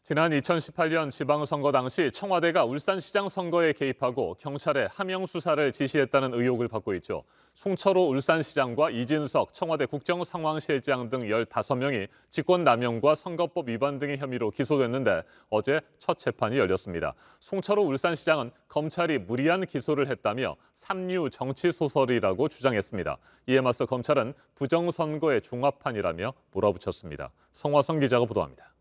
지난 2018년 지방선거 당시 청와대가 울산시장 선거에 개입하고 경찰에 하명 수사를 지시했다는 의혹을 받고 있죠. 송철호 울산시장과 이진석 청와대 국정상황실장 등 15명이 직권남용과 선거법 위반 등의 혐의로 기소됐는데 어제 첫 재판이 열렸습니다. 송철호 울산시장은 검찰이 무리한 기소를 했다며 삼류 정치소설이라고 주장했습니다. 이에 맞서 검찰은 부정선거의 종합판이라며 몰아붙였습니다. 성화성 기자가 보도합니다.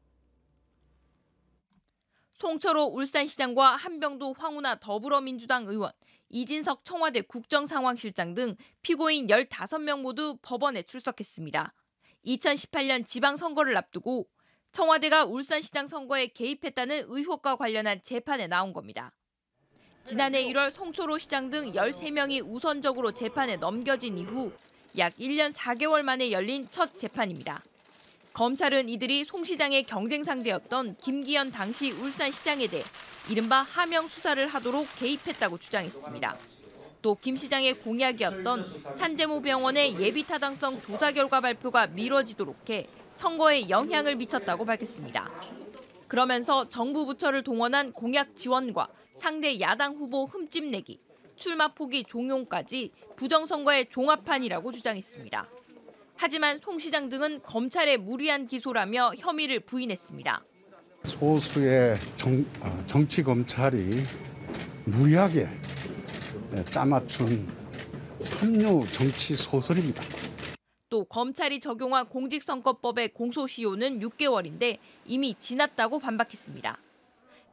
송철호 울산시장과 한병도 황운하 더불어민주당 의원, 이진석 청와대 국정상황실장 등 피고인 15명 모두 법원에 출석했습니다. 2018년 지방선거를 앞두고 청와대가 울산시장 선거에 개입했다는 의혹과 관련한 재판에 나온 겁니다. 지난해 1월 송철호 시장 등 13명이 우선적으로 재판에 넘겨진 이후 약 1년 4개월 만에 열린 첫 재판입니다. 검찰은 이들이 송 시장의 경쟁 상대였던 김기현 당시 울산시장에 대해 이른바 하명 수사를 하도록 개입했다고 주장했습니다. 또 김 시장의 공약이었던 산재모 병원의 예비타당성 조사 결과 발표가 미뤄지도록 해 선거에 영향을 미쳤다고 밝혔습니다. 그러면서 정부 부처를 동원한 공약 지원과 상대 야당 후보 흠집내기, 출마 포기 종용까지 부정선거의 종합판이라고 주장했습니다. 하지만 송 시장 등은 검찰의 무리한 기소라며 혐의를 부인했습니다. 소수의 정치 검찰이 무리하게 짜맞춘 삼류 정치 소설입니다. 또 검찰이 적용한 공직선거법의 공소시효는 6개월인데 이미 지났다고 반박했습니다.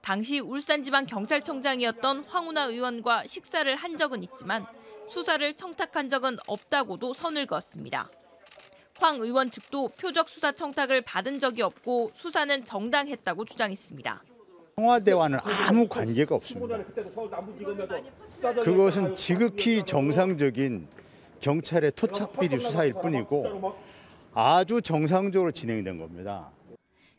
당시 울산지방경찰청장이었던 황운하 의원과 식사를 한 적은 있지만 수사를 청탁한 적은 없다고도 선을 그었습니다. 황 의원 측도 표적 수사 청탁을 받은 적이 없고 수사는 정당했다고 주장했습니다. 청와대와는 아무 관계가 없습니다. 그것은 지극히 정상적인 경찰의 토착비리 수사일 뿐이고 아주 정상적으로 진행된 겁니다.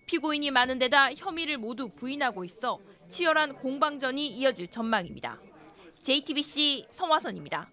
피고인이 많은 데다 혐의를 모두 부인하고 있어 치열한 공방전이 이어질 전망입니다. JTBC 성화선입니다.